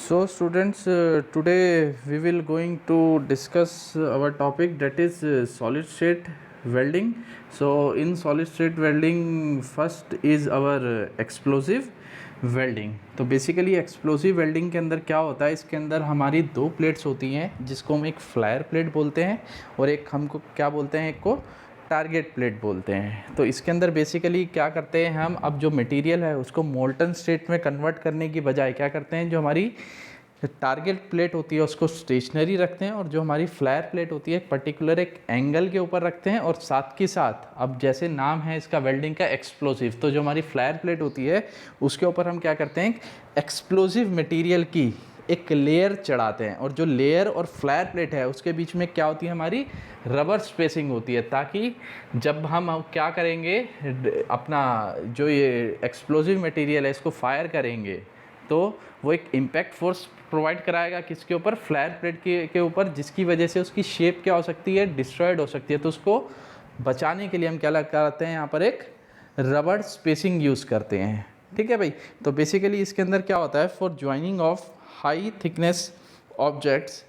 So students, today we will going to discuss our topic, that is solid state welding. So in solid state welding, first is our explosive welding. तो basically explosive welding के अंदर क्या होता है, इसके अंदर हमारी दो प्लेट्स होती हैं जिसको हम एक फ्लायर प्लेट बोलते हैं और एक हमको क्या बोलते हैं, एक को टारगेट प्लेट बोलते हैं। तो इसके अंदर बेसिकली क्या करते हैं हम, अब जो मटेरियल है उसको मोल्टन स्टेट में कन्वर्ट करने की बजाय क्या करते हैं, जो हमारी टारगेट प्लेट होती है उसको स्टेशनरी रखते हैं और जो हमारी फ्लायर प्लेट होती है एक पर्टिकुलर एक एंगल के ऊपर रखते हैं। और साथ के साथ अब जैसे नाम है इसका वेल्डिंग का एक्सप्लोसिव, तो जो हमारी फ्लायर प्लेट होती है उसके ऊपर हम क्या करते हैं, एक्सप्लोसिव मटेरियल की एक लेयर चढ़ाते हैं। और जो लेयर और फ्लायर प्लेट है उसके बीच में क्या होती है, हमारी रबर स्पेसिंग होती है, ताकि जब हम क्या करेंगे, अपना जो ये एक्सप्लोसिव मटेरियल है इसको फायर करेंगे तो वो एक इम्पैक्ट फोर्स प्रोवाइड कराएगा किसके ऊपर, फ्लायर प्लेट के ऊपर, जिसकी वजह से उसकी शेप क्या हो सकती है, डिस्ट्रॉयड हो सकती है। तो उसको बचाने के लिए हम क्या लगाते हैं, यहाँ पर एक रबर स्पेसिंग यूज़ करते हैं। ठीक है भाई। तो बेसिकली इसके अंदर क्या होता है, for joining of high thickness objects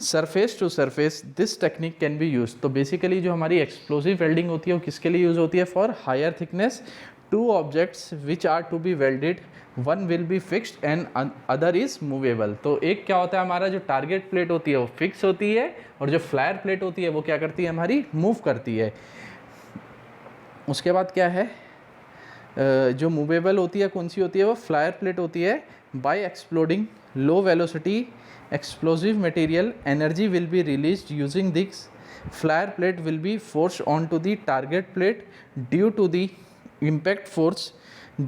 surface to surface this technique can be use. तो बेसिकली जो हमारी एक्सप्लोसिव वेल्डिंग होती है वो किसके लिए यूज़ होती है, for higher thickness two objects which are to be welded, one will be fixed and other is movable. तो एक क्या होता है, हमारा जो टारगेट प्लेट होती है वो फिक्स होती है और जो फ्लायर प्लेट होती है वो क्या करती है, हमारी मूव करती है। उसके बाद क्या है, जो मूवेबल होती है कौन सी होती है, वो फ्लायर प्लेट होती है। By exploding low velocity explosive material energy will be released using this flyer plate will be forced on to the target plate due to the impact force.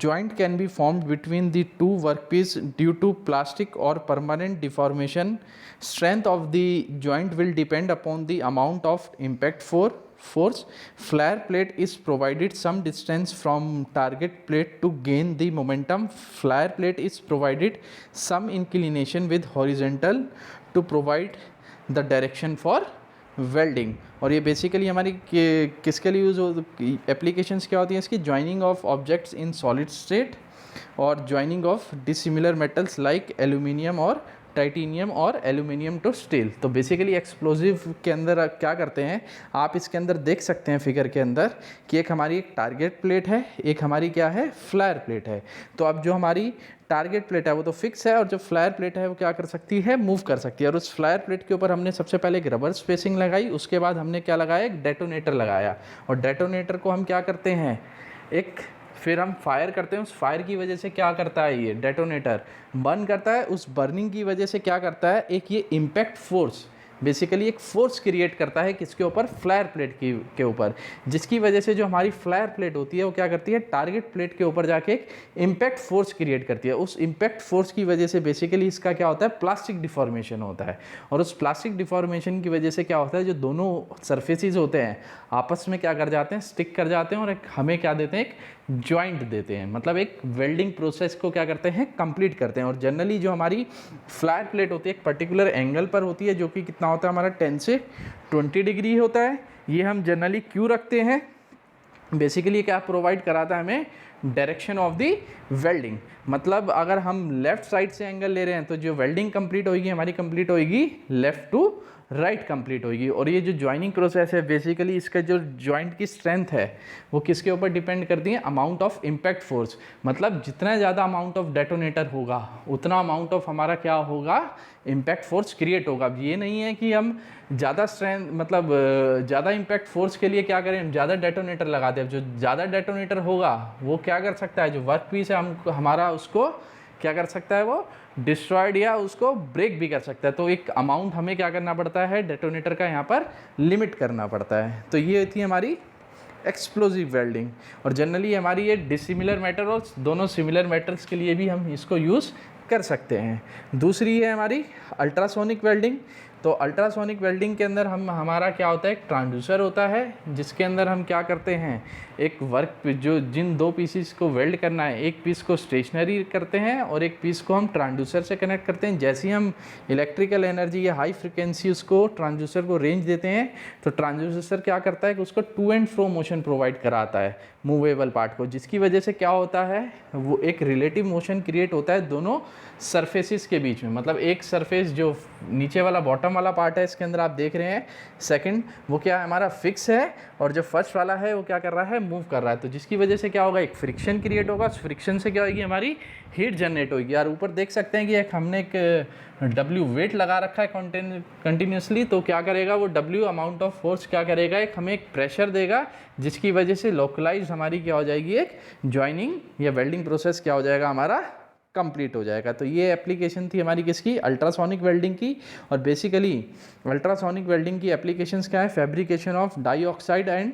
Joint can be formed between the two workpiece due to plastic or permanent deformation. Strength of the joint will depend upon the amount of impact force. Flare plate is provided some distance from target plate to gain the momentum. Flare plate is provided some inclination with horizontal to provide the direction for welding. और ये basically हमारी किसके लिए use हो, applications क्या होती हैं इसकी, joining of objects in solid state और joining of dissimilar metals like aluminium और टाइटेनियम और एल्यूमिनियम टू स्टील। तो बेसिकली एक्सप्लोसिव के अंदर क्या करते हैं, आप इसके अंदर देख सकते हैं फिगर के अंदर कि एक हमारी एक टारगेट प्लेट है, एक हमारी क्या है, फ्लायर प्लेट है। तो अब जो हमारी टारगेट प्लेट है वो तो फिक्स है और जो फ्लायर प्लेट है वो क्या कर सकती है, मूव कर सकती है। और उस फ्लायर प्लेट के ऊपर हमने सबसे पहले एक रबर स्पेसिंग लगाई, उसके बाद हमने क्या लगाया, एक डेटोनेटर लगाया। और डेटोनेटर को हम क्या करते हैं, एक फिर हम फायर करते हैं। उस फायर की वजह से क्या करता है, ये डेटोनेटर बर्न करता है। उस बर्निंग की वजह से क्या करता है, एक ये इम्पैक्ट फोर्स, बेसिकली एक फोर्स क्रिएट करता है किसके ऊपर, फ्लायर प्लेट के ऊपर, जिसकी वजह से जो हमारी फ्लायर प्लेट होती है वो क्या करती है, टारगेट प्लेट के ऊपर जाके एक इम्पैक्ट फोर्स क्रिएट करती है। उस इम्पैक्ट फोर्स की वजह से बेसिकली इसका क्या होता है, प्लास्टिक डिफॉर्मेशन होता है। और उस प्लास्टिक डिफॉर्मेशन की वजह से क्या होता है, जो दोनों सरफेसेस होते हैं आपस में क्या कर जाते हैं, स्टिक कर जाते हैं और एक हमें क्या देते हैं, एक जॉइंट देते हैं। मतलब एक वेल्डिंग प्रोसेस को क्या करते हैं, कंप्लीट करते हैं। और जनरली जो हमारी फ्लायर प्लेट होती है एक पर्टिकुलर एंगल पर होती है, जो कि कितना होता है हमारा 10 से 20 डिग्री होता है। ये हम जनरली क्यों रखते हैं, बेसिकली क्या प्रोवाइड कराता है हमें, डायरेक्शन ऑफ द वेल्डिंग। मतलब अगर हम लेफ्ट साइड से एंगल ले रहे हैं तो जो वेल्डिंग कंप्लीट होगी हमारी, कंप्लीट होगी लेफ्ट टू राइट कंप्लीट होगी। और ये जो ज्वाइनिंग प्रोसेस है बेसिकली इसका जो ज्वाइंट की स्ट्रेंथ है वो किसके ऊपर डिपेंड करती है, अमाउंट ऑफ इम्पैक्ट फोर्स। मतलब जितना ज़्यादा अमाउंट ऑफ डेटोनेटर होगा उतना अमाउंट ऑफ हमारा क्या होगा, इम्पैक्ट फोर्स क्रिएट होगा। अब ये नहीं है कि हम ज़्यादा स्ट्रेंथ, मतलब ज़्यादा इम्पैक्ट फोर्स के लिए क्या करें, ज़्यादा डेटोनेटर लगा दें। जो ज़्यादा डेटोनेटर होगा वो क्या कर सकता है, जो वर्क पीस है हमारा उसको क्या कर सकता है, वो डिस्ट्रॉयड या उसको ब्रेक भी कर सकता है। तो एक अमाउंट हमें क्या करना पड़ता है, डेटोनेटर का यहाँ पर लिमिट करना पड़ता है। तो ये थी हमारी एक्सप्लोसिव वेल्डिंग। और जनरली हमारी ये डिसिमिलर मेटल और दोनों सिमिलर मेटल्स के लिए भी हम इसको यूज़ कर सकते हैं। दूसरी है हमारी अल्ट्रासोनिक वेल्डिंग। तो अल्ट्रासोनिक वेल्डिंग के अंदर हमारा क्या होता है, एक ट्रांसड्यूसर होता है जिसके अंदर हम क्या करते हैं, एक वर्क जो जिन दो पीसीस को वेल्ड करना है, एक पीस को स्टेशनरी करते हैं और एक पीस को हम ट्रांसड्यूसर से कनेक्ट करते हैं। जैसे ही हम इलेक्ट्रिकल एनर्जी या हाई फ्रिक्वेंसी उसको ट्रांसड्यूसर को रेंज देते हैं तो ट्रांसड्यूसर क्या करता है कि उसको to and fro motion provide कराता है मूवेबल पार्ट को, जिसकी वजह से क्या होता है, वो एक रिलेटिव मोशन क्रिएट होता है दोनों सरफेसिस के बीच में। मतलब एक सरफेस जो नीचे वाला बॉटम वाला पार्ट है इसके अंदर आप देख रहे हैं सेकंड, वो क्या है हमारा फिक्स है, और जो फर्स्ट वाला है वो क्या कर रहा है, मूव कर रहा है। तो जिसकी वजह से क्या होगा, एक फ्रिक्शन क्रिएट होगा, उस फ्रिक्शन से क्या होगी, हमारी हीट जनरेट होगी। यार ऊपर देख सकते हैं कि एक हमने एक W वेट लगा रखा है कंटिन्यूसली, तो क्या करेगा वो W अमाउंट ऑफ फोर्स क्या करेगा, एक हमें एक प्रेशर देगा, जिसकी वजह से लोकलाइज हमारी क्या हो जाएगी, एक ज्वाइनिंग या वेल्डिंग प्रोसेस क्या हो जाएगा, हमारा कंप्लीट हो जाएगा। तो ये एप्लीकेशन थी हमारी किसकी, अल्ट्रासोनिक वेल्डिंग की। और बेसिकली अल्ट्रासोनिक वेल्डिंग की एप्लीकेशंस क्या है, fabrication of dioxide and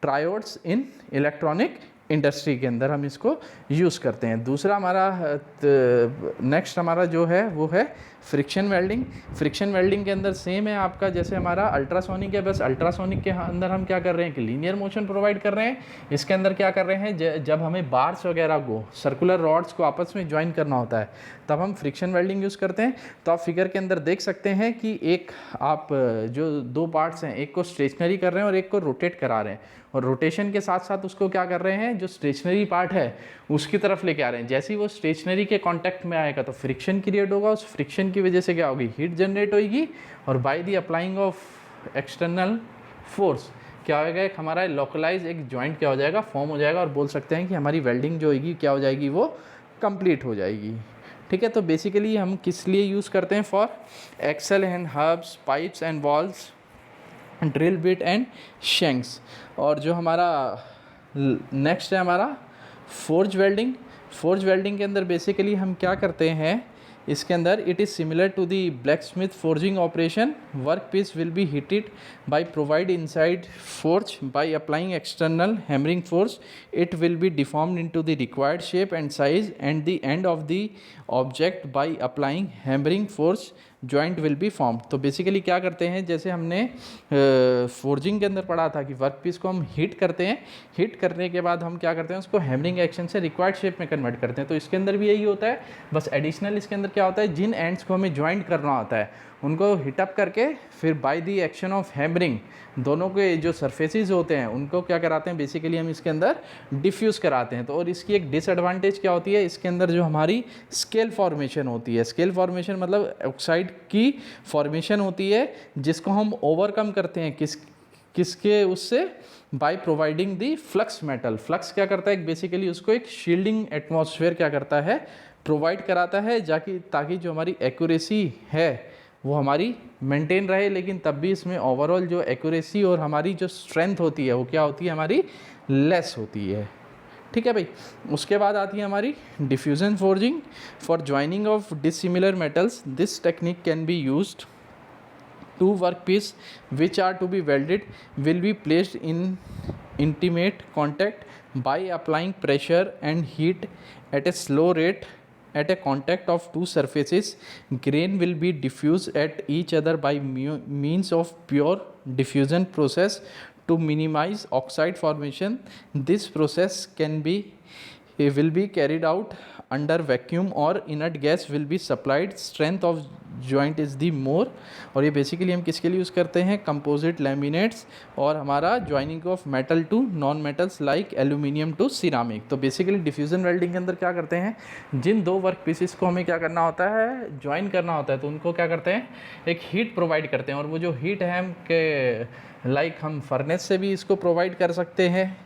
triodes in electronic industry के अंदर हम इसको यूज़ करते हैं। दूसरा हमारा नेक्स्ट हमारा जो है वो है फ्रिक्शन वेल्डिंग। फ्रिक्शन वेल्डिंग के अंदर सेम है आपका जैसे हमारा अल्ट्रासोनिक है, बस अल्ट्रासोनिक के अंदर हम क्या कर रहे हैं कि लीनियर मोशन प्रोवाइड कर रहे हैं। इसके अंदर क्या कर रहे हैं, जब हमें बार्स वगैरह को, सर्कुलर रॉड्स को आपस में ज्वाइन करना होता है तब हम फ्रिक्शन वेल्डिंग यूज़ करते हैं। तो आप फिगर के अंदर देख सकते हैं कि एक आप जो दो पार्ट्स हैं, एक को स्टेशनरी कर रहे हैं और एक को रोटेट करा रहे हैं, और रोटेशन के साथ साथ उसको क्या कर रहे हैं, जो स्टेशनरी पार्ट है उसकी तरफ लेके आ रहे हैं। जैसे ही वो स्टेशनरी के कांटेक्ट में आएगा तो फ्रिक्शन क्रिएट होगा, उस फ्रिक्शन की वजह से क्या होगी, हीट जनरेट होगी, और by the applying of external force क्या होगा, एक हमारा लोकलाइज एक जॉइंट क्या हो जाएगा, फॉर्म हो जाएगा, और बोल सकते हैं कि हमारी वेल्डिंग जो होगी क्या हो जाएगी, वो कंप्लीट हो जाएगी। ठीक है, तो बेसिकली हम किस लिए यूज़ करते हैं, for axle and hubs, pipes and walls, drill bit and shanks. और जो हमारा नेक्स्ट है हमारा फोर्ज वेल्डिंग। फोर्ज वेल्डिंग के अंदर बेसिकली हम क्या करते हैं, इसके अंदर it is similar to the blacksmith forging operation. Work piece will be heated by provide inside forge by applying external hammering force. It will be deformed into the required shape and size and the end of the object by applying hammering force joint will be form. तो basically क्या करते हैं, जैसे हमने forging के अंदर पढ़ा था कि वर्क पीस को हम हीट करते हैं, हीट करने के बाद हम क्या करते हैं, उसको हैमरिंग एक्शन से रिक्वायर्ड शेप में कन्वर्ट करते हैं। तो इसके अंदर भी यही होता है, बस एडिशनल इसके अंदर क्या होता है, जिन एंड्स को हमें ज्वाइंट करना होता है उनको हिटअप करके फिर by the action of hammering दोनों के जो सरफेसेस होते हैं उनको क्या कराते हैं, बेसिकली हम इसके अंदर डिफ्यूज़ कराते हैं। तो और इसकी एक डिसएडवांटेज क्या होती है, इसके अंदर जो हमारी स्केल फॉर्मेशन होती है, स्केल फॉर्मेशन मतलब ऑक्साइड की फॉर्मेशन होती है जिसको हम ओवरकम करते हैं किसके उससे, by providing the flux metal. Flux क्या करता है, बेसिकली उसको एक शील्डिंग एटमॉस्फेयर क्या करता है, प्रोवाइड कराता है, ताकि जो हमारी एक्यूरेसी है वो हमारी मेंटेन रहे, लेकिन तब भी इसमें ओवरऑल जो एक्यूरेसी और हमारी जो स्ट्रेंथ होती है वो क्या होती है, हमारी लेस होती है। ठीक है भाई। उसके बाद आती है हमारी diffusion forging for joining of dissimilar metals. This technique can be used two workpiece which are to be welded will be placed in intimate contact by applying pressure and heat at a slow rate at a contact of two surfaces. Grain will be diffused at each other by means of pure diffusion process to minimize oxide formation. This process will be carried out under vacuum or inert gas will be supplied. Strength of joint is the more। और ये basically हम किसके लिए use करते हैं, composite laminates और हमारा joining of metal to non metals like aluminium to ceramic. तो बेसिकली डिफ्यूजन वेल्डिंग के अंदर क्या करते हैं, जिन दो वर्क पीसेस को हमें क्या करना होता है, ज्वाइन करना होता है, तो उनको क्या करते हैं, एक हीट प्रोवाइड करते हैं। और वो जो हीट है हम के लाइक हम फर्नेस से भी इसको प्रोवाइड कर सकते हैं।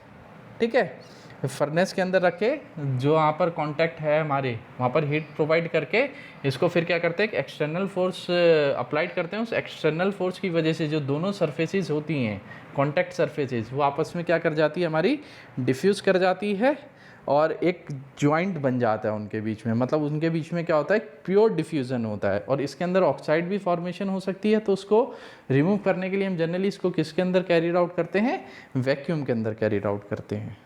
ठीक है, फर्नेस के अंदर रख के जो वहाँ पर कांटेक्ट है हमारे, वहाँ पर हीट प्रोवाइड करके इसको फिर क्या करते हैं, एक एक्सटर्नल फोर्स अप्लाइड करते हैं। उस एक्सटर्नल फोर्स की वजह से जो दोनों सरफेसेस होती हैं, कांटेक्ट सरफेसेस, वो आपस में क्या कर जाती है, हमारी डिफ्यूज़ कर जाती है और एक जॉइंट बन जाता है उनके बीच में। मतलब उनके बीच में क्या होता है, प्योर डिफ्यूज़न होता है। और इसके अंदर ऑक्साइड भी फॉर्मेशन हो सकती है, तो उसको रिमूव करने के लिए हम जनरली इसको किसके अंदर कैरीड आउट करते हैं, वैक्यूम के अंदर कैरीड आउट करते हैं।